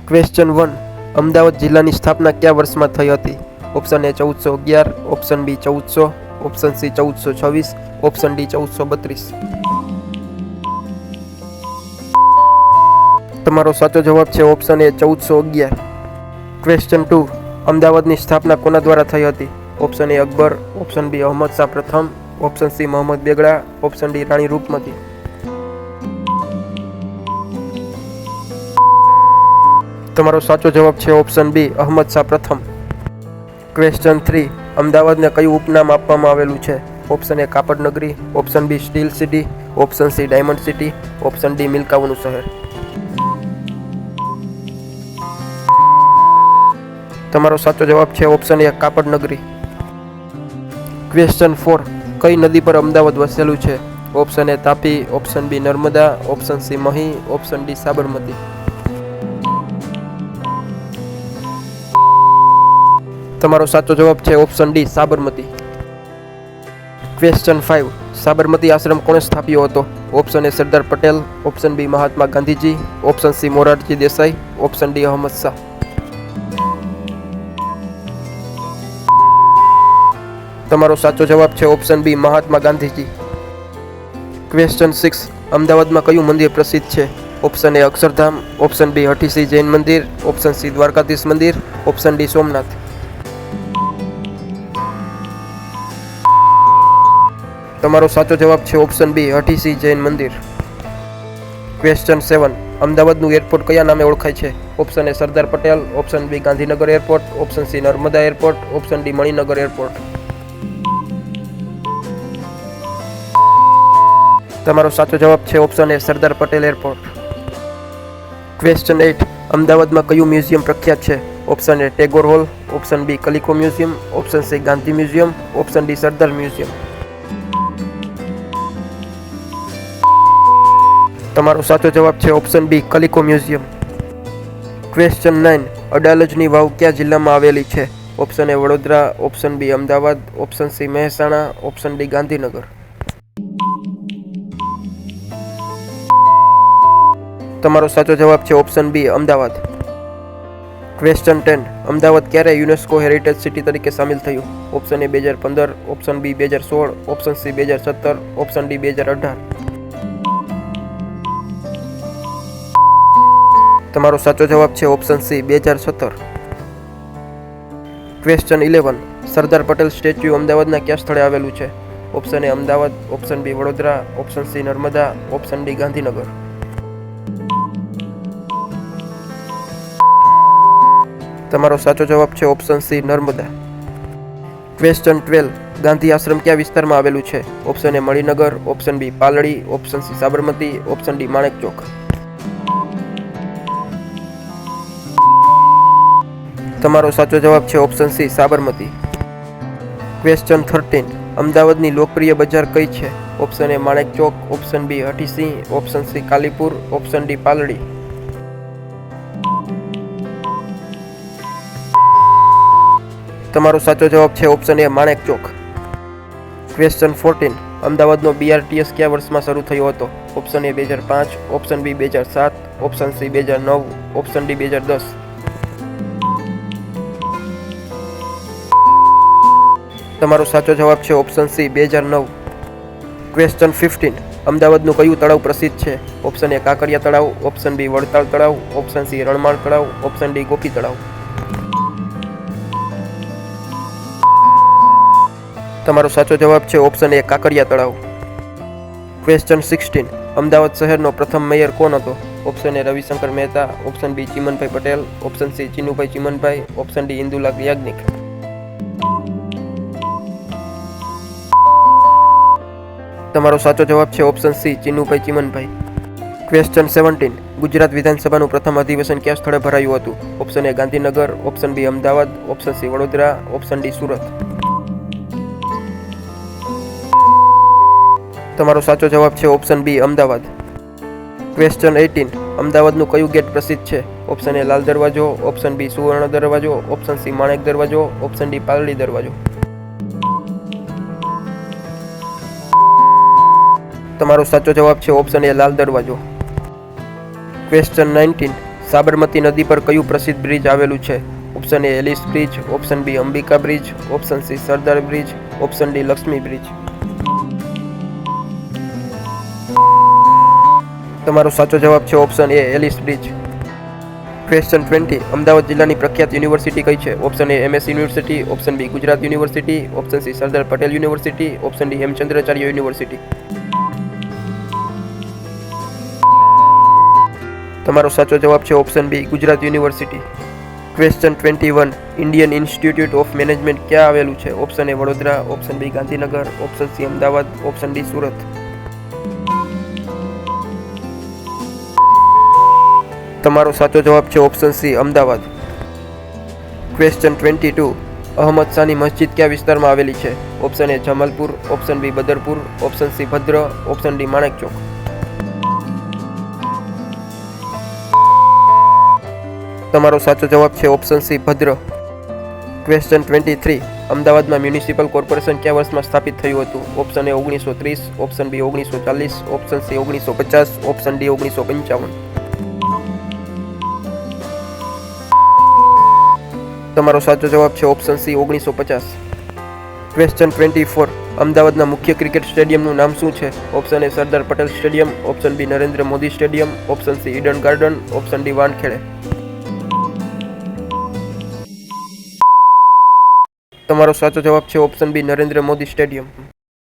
Question 1. Ahmedabad જિલ્લાની સ્થાપના કયા વર્ષમાં થઈ હતી? Option A 1411, option B 1400, option C 1426, option D 1432. તમારો સાચો જવાબ છે ઓપ્શન એ 1411. ક્વેશ્ચન 2. અમદાવાદની સ્થાપના કોના દ્વારા થઈ હતી? Option A Akbar, option B Ahmad Shah પ્રથમ, option C Mohammed Begada, option D Rani Roopmati. તમારો સાચો જવાબ છે ઓપ્શન બી અહમદ શાહ પ્રથમ. ક્વેશ્ચન 3. અમદાવાદને કયું ઉપનામ આપવામાં આવેલું છે? ઓપ્શન એ કાપડ નગરી, option B steel city, option C diamond city, option D મિલ્કાઓનું શહેર. તમારો સાચો જવાબ છે ઓપ્શન એ કાપડ નગરી. ક્વેશ્ચન 4. કઈ નદી પર અમદાવાદ વસેલું છે? Option A Tapi, option B Narmada, option C Mahi, option D Sabarmati. તમારો સાચો જવાબ છે option D Sabarmati. Question 5. Sabarmati આશ્રમ કોણે સ્થાપ્યો હતો? Option A Sardar Patel, option B Mahatma Gandhiji, option C Morarji Desai, option D Ahmad Shah. તમારો સાચો જવાબ છે option B Mahatma Gandhiji. Question 6. અમદાવાદમાં કયું મંદિર પ્રસિદ્ધ છે? Option A Akshardham, option B Hathisinh Jain મંદિર, ઓપ્શન સી દ્વારકાધીશ મંદિર, ઓપ્શન ડી સોમનાથ. તમારો સાચો જવાબ છે ઓપ્શન બી હઠીસિંહ જૈન મંદિર. ક્વેશ્ચન 7. અમદાવાદનું એરપોર્ટ કયા નામે ઓળખાય છે? Option A Sardar Patel, option B Gandhinagar airport, option C Narmada airport, option D Maninagar airport. તમારો સાચો જવાબ છે option A Sardar Patel airport. Question 8. અમદાવાદમાં કયું મ્યુઝિયમ પ્રખ્યાત છે? Option A Tagore hall, option B Calico museum, option C Gandhi museum, option D Sardar museum. તમારો સાચો જવાબ છે option B Calico museum. Question 9. અડાલજની વાવ કયા જિલ્લામાં આવેલી છે? Option A Vadodara, option B Ahmedabad, option C Mehsana, option D Gandhinagar. તમારો સાચો જવાબ છે option B Ahmedabad. Question 10. Ahmedabad ક્યારે યુનેસ્કો હેરિટેજ સિટી તરીકે સામેલ થયું? Option A 2015, option B 2016, option C 2017, option D 2018. તમારો સાચો જવાબ છે option C 2017. Question 11. Sardar Patel statue અમદાવાદના કયા સ્થળે આવેલું છે? Option A Ahmedabad, option B Vadodara, option C Narmada, option D Gandhinagar. તમારો સાચો જવાબ છે option C Narmada. Question 12. Gandhi આશ્રમ કયા વિસ્તારમાં આવેલું છે? Option A Maninagar, option B Paldi, option C Sabarmati, option D Manek Chowk. તમારો સાચો જવાબ છે ઓપ્શન સી સાબરમતી. ક્વેશ્ચન 13. અમદાવાદની લોકપ્રિય બજાર કઈ છે? Option A Manek Chowk, option B Hathisingh, option C Kalipur, option D Paldi. તમારો સાચો જવાબ છે option A Manek Chowk. Question 14. અમદાવાદનો BRTS કયા વર્ષમાં શરૂ થયો હતો? Option A 2005, option B 2007, option C 2009, option D 2010. તમારો સાચો જવાબ છે ઓપ્શન સી 2009. ક્વેશ્ચન 15. અમદાવાદનું કયું તળાવ પ્રસિદ્ધ છે? ઓપ્શન એ કાંકરિયા તળાવ, ઓપ્શન બી વડતાલ તળાવ, ઓપ્શન સી રણમાળ તળાવ, ઓપ્શન ડી ગોપી તળાવ. તમારો સાચો જવાબ છે ઓપ્શન એ કાંકરિયા તળાવ. ક્વેશ્ચન 16. અમદાવાદ શહેરનો પ્રથમ મેયર કોણ હતો? Option A Ravishankar Mehta, option B Chimanbhai Patel, option C Chinubhai Chimanbhai, option D Indulal Yagnik. તમારો સાચો જવાબ છે option C Chinubhai Chimanbhai. Question 17. Gujarat વિધાનસભાનું પ્રથમ અધિવેશન કયા સ્થળે ભરાયું હતું? Option A Gandhinagar, option B Ahmedabad, option C Vadodara, option D Surat. તમારો સાચો જવાબ છે ઓપ્શન બી અમદાવાદ. ક્વેશ્ચન 18. અમદાવાદનું કયું ગેટ પ્રસિદ્ધ છે? ઓપ્શન એ લાલ દરવાજો, ઓપ્શન બી સુવર્ણ દરવાજો, ઓપ્શન સી માણેક દરવાજો, ઓપ્શન ડી પાલડી દરવાજો. તમારો સાચો જવાબ છે ઓપ્શન એ લાલ દરવાજો. ક્વેશ્ચન 19. સાબરમતી નદી પર કયું પ્રસિદ્ધ બ્રિજ આવેલું છે? Option A Ellis bridge, option B Ambika bridge, option C Sardar bridge, option D Lakshmi bridge. તમારો સાચો જવાબ છે option A Ellis bridge. Question 20. Ahmedabad જિલ્લાની પ્રખ્યાત યુનિવર્સિટી કઈ છે? Option A MS university, option B Gujarat university, option C Sardar Patel university, option D Hemchandracharya university. તમારો સાચો જવાબ છે option B Gujarat university. Question 21. Indian institute of management ક્યાં આવેલું છે? Option A Vadodara, option B Gandhinagar, option C Ahmedabad, option D Surat. તમારો સાચો જવાબ છે option C Ahmedabad. Question 22. Ahmed શાહની મસ્જિદ કયા વિસ્તારમાં આવેલી છે? Option A Jamalpur, option B Badarpur, option C Bhadra, option D Manek Chowk. તમારો સાચો જવાબ છે ઓપ્શન સી ભદ્ર. ક્વેશ્ચન 23. અમદાવાદમાં મ્યુનિસિપલ કોર્પોરેશન કયા વર્ષમાં સ્થાપિત થયું હતું? Option A 1930, option B 1940, option C 1950, option D 1955. તમારો સાચો જવાબ છે ઓપ્શન સી 1950. ક્વેશ્ચન 24. અમદાવાદના મુખ્ય ક્રિકેટ સ્ટેડિયમનું નામ શું છે? Option A Sardar Patel stadium, option B Narendra Modi stadium, option C Eden garden, option D Wankhede. તમારો સાચો જવાબ છે option B Narendra Modi stadium.